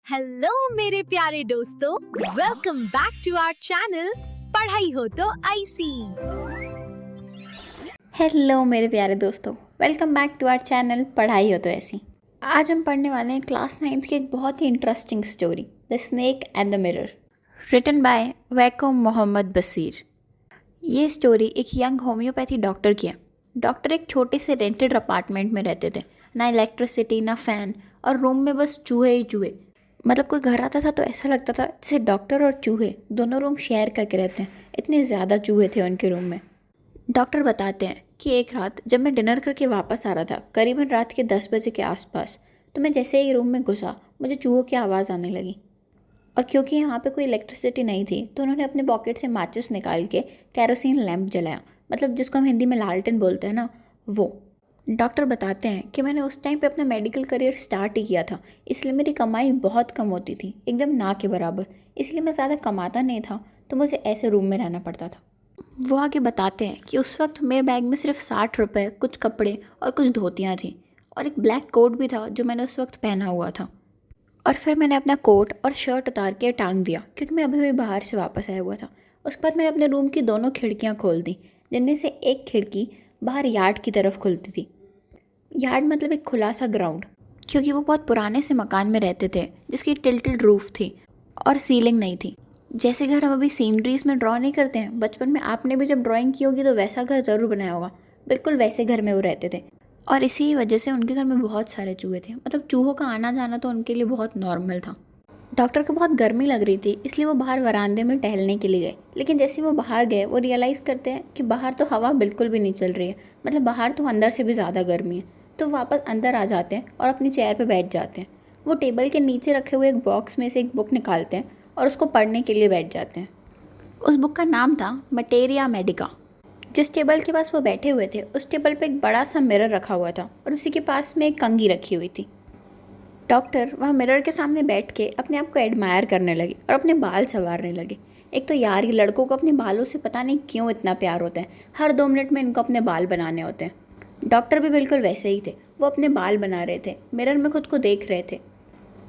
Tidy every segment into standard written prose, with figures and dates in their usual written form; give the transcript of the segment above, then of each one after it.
Hello मेरे प्यारे दोस्तों, welcome back to our channel पढ़ाई हो तो ऐसी। हेलो मेरे प्यारे दोस्तों, welcome back to our channel पढ़ाई हो तो ऐसी। आज हम पढ़ने वाले हैं क्लास 9th की एक बहुत ही interesting story, the snake and the mirror, written by Vaikom Muhammad Basheer. ये स्टोरी एक यंग होम्योपैथी डॉक्टर की है। डॉक्टर एक छोटे से रेंटेड अपार्टमेंट में रहते थे, ना इलेक्ट्रिसिटी ना फैन, और रूम में बस चूहे ही चूहे। मतलब कोई घर आता था तो ऐसा लगता था जैसे डॉक्टर और चूहे दोनों रूम शेयर करके रहते हैं, इतने ज़्यादा चूहे थे उनके रूम में। डॉक्टर बताते हैं कि एक रात जब मैं डिनर करके वापस आ रहा था, करीबन रात के 10 बजे के आसपास, तो मैं जैसे ही रूम में घुसा मुझे चूहों की आवाज़ आने लगी। और क्योंकि यहाँ पे कोई इलेक्ट्रिसिटी नहीं थी तो उन्होंने अपने पॉकेट से माचिस निकाल के कैरोसिन लैंप जलाया, मतलब जिसको हम हिंदी में लालटेन बोलते हैं ना, वो। डॉक्टर बताते हैं कि मैंने उस टाइम पे अपना मेडिकल करियर स्टार्ट ही किया था, इसलिए मेरी कमाई बहुत कम होती थी, एकदम ना के बराबर। इसलिए मैं ज़्यादा कमाता नहीं था, तो मुझे ऐसे रूम में रहना पड़ता था। वो आगे बताते हैं कि उस वक्त मेरे बैग में सिर्फ 60 रुपये, कुछ कपड़े और कुछ धोतियाँ थी, और एक ब्लैक कोट भी था जो मैंने उस वक्त पहना हुआ था। और फिर मैंने अपना कोट और शर्ट उतार के टांग दिया, क्योंकि मैं अभी भी बाहर से वापस आया हुआ था। उसके बाद मैंने अपने रूम की दोनों खिड़कियाँ खोल दी, जिनमें से एक खिड़की बाहर यार्ड की तरफ खुलती थी। यार्ड मतलब एक खुला सा ग्राउंड, क्योंकि वो बहुत पुराने से मकान में रहते थे जिसकी टिल्टेड रूफ थी और सीलिंग नहीं थी। जैसे घर हम अभी सीनरीज में ड्रॉ नहीं करते हैं, बचपन में आपने भी जब ड्राइंग की होगी तो वैसा घर ज़रूर बनाया होगा, बिल्कुल वैसे घर में वो रहते थे। और इसी वजह से उनके घर में बहुत सारे चूहे थे, मतलब चूहों का आना जाना तो उनके लिए बहुत नॉर्मल था। डॉक्टर को बहुत गर्मी लग रही थी, इसलिए वो बाहर वरांदे में टहलने के लिए गए। लेकिन जैसे वो बाहर गए वो रियलाइज़ करते हैं कि बाहर तो हवा बिल्कुल भी नहीं चल रही है, मतलब बाहर तो अंदर से भी ज़्यादा गर्मी है। तो वापस अंदर आ जाते हैं और अपनी चेयर पे बैठ जाते हैं। वो टेबल के नीचे रखे हुए एक बॉक्स में से एक बुक निकालते हैं और उसको पढ़ने के लिए बैठ जाते हैं। उस बुक का नाम था मटेरिया मेडिका। जिस टेबल के पास वो बैठे हुए थे उस टेबल पे एक बड़ा सा मिरर रखा हुआ था और उसी के पास में एक कंघी रखी हुई थी। डॉक्टर वहाँ मिरर के सामने बैठ के अपने आप को एडमायर करने लगे और अपने बाल संवारने लगे। एक तो यार ये लड़कों को अपने बालों से पता नहीं क्यों इतना प्यार होता है, हर 2 मिनट में इनको अपने बाल बनाने होते हैं। डॉक्टर भी बिल्कुल वैसे ही थे, वो अपने बाल बना रहे थे, मिरर में खुद को देख रहे थे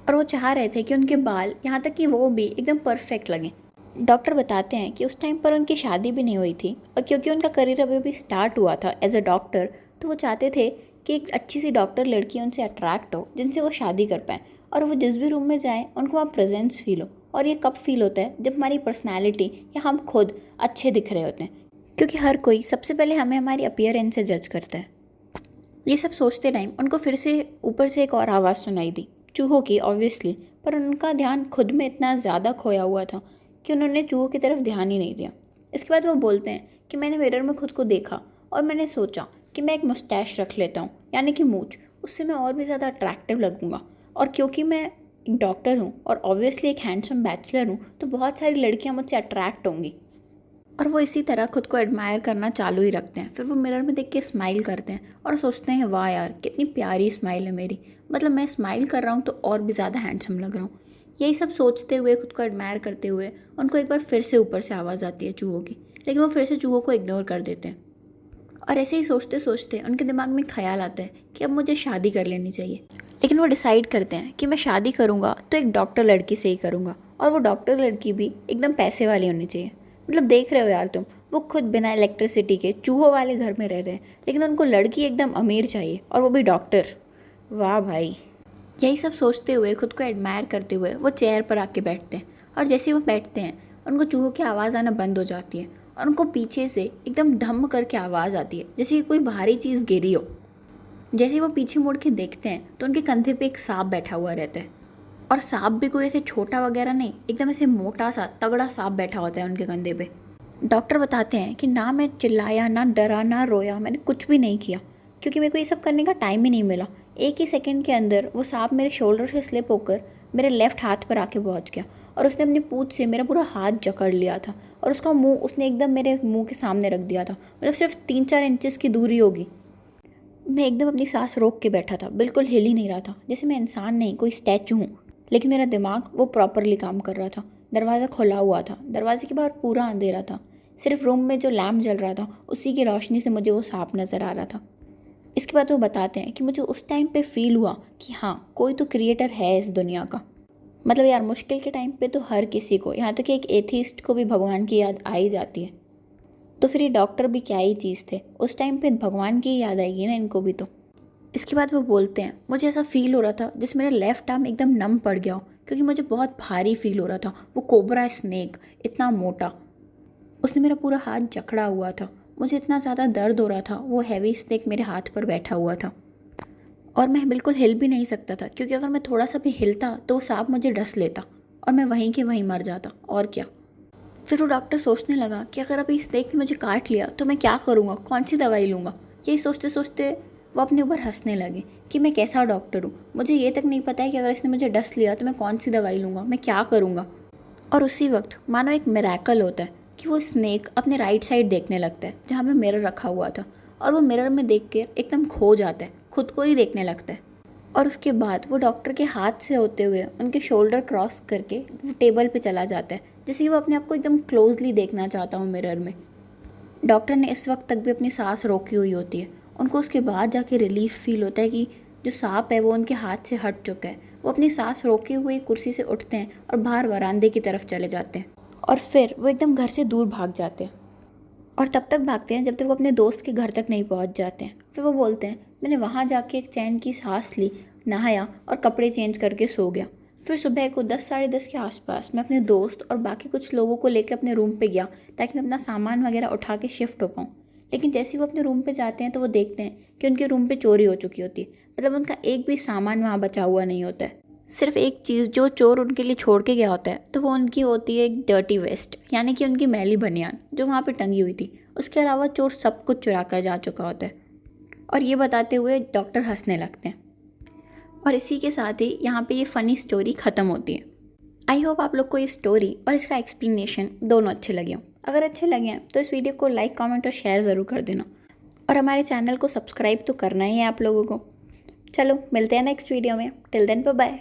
और वो चाह रहे थे कि उनके बाल, यहाँ तक कि वो भी एकदम परफेक्ट लगें। डॉक्टर बताते हैं कि उस टाइम पर उनकी शादी भी नहीं हुई थी, और क्योंकि उनका करियर अभी अभी स्टार्ट हुआ था एज अ डॉक्टर, तो वो चाहते थे कि एक अच्छी सी डॉक्टर लड़की उनसे अट्रैक्ट हो जिनसे वो शादी कर पाएँ, और वो जिस भी रूम में जाएँ उनको वहाँ प्रेजेंस फील हो। और ये कब फील होता है, जब हमारी पर्सनैलिटी या हम खुद अच्छे दिख रहे होते हैं, क्योंकि हर कोई सबसे पहले हमें हमारी अपीयरेंस से जज करता है। ये सब सोचते टाइम उनको फिर से ऊपर से एक और आवाज़ सुनाई दी, चूहों की ऑब्वियसली, पर उनका ध्यान खुद में इतना ज़्यादा खोया हुआ था कि उन्होंने चूहों की तरफ ध्यान ही नहीं दिया। इसके बाद वो बोलते हैं कि मैंने मिरर में खुद को देखा और मैंने सोचा कि मैं एक मुस्टैश रख लेता हूँ, यानी कि मूंछ, उससे मैं और भी ज़्यादा अट्रैक्टिव लगूंगा। और क्योंकि मैं एक डॉक्टर हूँ और ऑब्वियसली एक हैंडसम बैचलर हूँ, तो बहुत सारी लड़कियाँ मुझसे अट्रैक्ट होंगी। और वो इसी तरह खुद को एडमायर करना चालू ही रखते हैं। फिर वो मिरर में देख के स्माइल करते हैं और सोचते हैं वाह यार कितनी प्यारी स्माइल है मेरी, मतलब मैं स्माइल कर रहा हूँ तो और भी ज़्यादा हैंडसम लग रहा हूँ। यही सब सोचते हुए, खुद को एडमायर करते हुए, उनको एक बार फिर से ऊपर से आवाज़ आती है चूहों की, लेकिन वो फिर से चूहों को इग्नोर कर देते हैं। और ऐसे ही सोचते सोचते उनके दिमाग में ख्याल आता है कि अब मुझे शादी कर लेनी चाहिए। लेकिन वो डिसाइड करते हैं कि मैं शादी करूँगा तो एक डॉक्टर लड़की से ही करूँगा, और वो डॉक्टर लड़की भी एकदम पैसे वाली होनी चाहिए। मतलब देख रहे हो यार तुम, वो खुद बिना इलेक्ट्रिसिटी के चूहों वाले घर में रह रहे हैं, लेकिन उनको लड़की एकदम अमीर चाहिए और वो भी डॉक्टर। वाह भाई। यही सब सोचते हुए, खुद को एडमायर करते हुए वो चेयर पर आके बैठते हैं, और जैसे ही वो बैठते हैं उनको चूहों की आवाज़ आना बंद हो जाती है और उनको पीछे से एकदम धम करके आवाज़ आती है, जैसे कि कोई भारी चीज़ गिरी हो। जैसे ही वो पीछे मुड़ के देखते हैं तो उनके कंधे पे एक सांप बैठा हुआ रहता है, और सांप भी कोई ऐसे छोटा वगैरह नहीं, एकदम ऐसे मोटा सा तगड़ा सांप बैठा होता है उनके कंधे पे। डॉक्टर बताते हैं कि ना मैं चिल्लाया, ना डरा, ना रोया, मैंने कुछ भी नहीं किया, क्योंकि मेरे को ये सब करने का टाइम ही नहीं मिला। एक ही सेकंड के अंदर वो सांप मेरे शोल्डर से स्लिप होकर मेरे लेफ्ट हाथ पर आके पहुंच गया, और उसने अपनी पूंछ से मेरा पूरा हाथ जकड़ लिया था, और उसका मुंह उसने एकदम मेरे मुंह के सामने रख दिया था, मतलब सिर्फ 3-4 इंचेस की दूरी होगी। मैं एकदम अपनी सांस रोक के बैठा था, बिल्कुल हिल ही नहीं रहा था, जैसे मैं इंसान नहीं कोई स्टैचू हूँ। लेकिन मेरा दिमाग वो प्रॉपरली काम कर रहा था। दरवाज़ा खुला हुआ था, दरवाजे के बाहर पूरा अंधेरा था, सिर्फ रूम में जो लैम्प जल रहा था उसी की रोशनी से मुझे वो सांप नज़र आ रहा था। इसके बाद वो बताते हैं कि मुझे उस टाइम पे फील हुआ कि हाँ, कोई तो क्रिएटर है इस दुनिया का। मतलब यार मुश्किल के टाइम पे तो हर किसी को, यहाँ तक कि एक एथीस्ट को भी भगवान की याद आ ही जाती है। तो फिर ये डॉक्टर भी क्या ही चीज़ थे, उस टाइम पे भगवान की याद आएगी ना इनको भी। तो इसके बाद वो बोलते हैं, मुझे ऐसा फील हो रहा था जिसमें मेरा लेफ्ट आर्म एकदम नम पड़ गया हो, क्योंकि मुझे बहुत भारी फील हो रहा था। वो कोबरा स्नेक इतना मोटा, उसने मेरा पूरा हाथ जकड़ा हुआ था। मुझे इतना ज़्यादा दर्द हो रहा था, वो हैवी स्नेक मेरे हाथ पर बैठा हुआ था और मैं बिल्कुल हिल भी नहीं सकता था, क्योंकि अगर मैं थोड़ा सा भी हिलता तो वो सांप मुझे डस लेता और मैं वहीं के वहीं मर जाता, और क्या। फिर वो डॉक्टर सोचने लगा कि अगर अभी स्नेक ने मुझे काट लिया तो मैं क्या करूँगा, कौन सी दवाई लूँगा। यही सोचते सोचते वो अपने ऊपर हंसने लगे कि मैं कैसा डॉक्टर हूँ, मुझे ये तक नहीं पता है कि अगर इसने मुझे डस लिया तो मैं कौन सी दवाई लूँगा, मैं क्या करूँगा। और उसी वक्त मानो एक मिरेकल होता है कि वो स्नेक अपने राइट साइड देखने लगता है जहाँ पे मिरर रखा हुआ था, और वो मिरर में देख कर एकदम खो जाता है, खुद को ही देखने लगता है। और उसके बाद वो डॉक्टर के हाथ से होते हुए उनके शोल्डर क्रॉस करके वो टेबल पे चला जाता है, जैसे कि वो अपने आप को एकदम क्लोजली देखना चाहता हूँ मिरर में। डॉक्टर ने इस वक्त तक भी अपनी सांस रोकी हुई होती है। उनको उसके बाद जाके रिलीफ फील होता है कि जो सांप है वो उनके हाथ से हट चुका है। वो अपनी सांस रोके हुए कुर्सी से उठते हैं और बाहर वरांदे की तरफ चले जाते हैं, और फिर वो एकदम घर से दूर भाग जाते हैं। और तब तक भागते हैं जब तक वो अपने दोस्त के घर तक नहीं पहुंच जाते हैं। फिर वो बोलते हैं, मैंने वहाँ जाके एक चैन की सांस ली, नहाया और कपड़े चेंज करके सो गया। फिर सुबह को 10 साढ़े 10 के आसपास मैं अपने दोस्त और बाकी कुछ लोगों को लेकर अपने रूम पे गया, ताकि मैं अपना सामान वगैरह उठा के शिफ्ट हो पाऊँ। लेकिन जैसे ही वो अपने रूम पे जाते हैं तो वो देखते हैं कि उनके रूम पे चोरी हो चुकी होती है। मतलब उनका एक भी सामान वहाँ बचा हुआ नहीं होता है। सिर्फ एक चीज़ जो चोर उनके लिए छोड़ के गया होता है, तो वो उनकी होती है एक डर्टी वेस्ट, यानी कि उनकी मैली बनियान जो वहाँ पे टंगी हुई थी। उसके अलावा चोर सब कुछ चुरा कर जा चुका होता है। और ये बताते हुए डॉक्टर हंसने लगते हैं। और इसी के साथ ही यहाँ पे ये फ़नी स्टोरी ख़त्म होती है। आई होप आप लोग को ये स्टोरी और इसका एक्सप्लेनेशन दोनों अच्छे लगे हों। अगर अच्छे लगे हैं तो इस वीडियो को लाइक, कमेंट और शेयर ज़रूर कर देना, और हमारे चैनल को सब्सक्राइब तो करना ही है आप लोगों को। चलो मिलते हैं नेक्स्ट वीडियो में। Till then bye bye.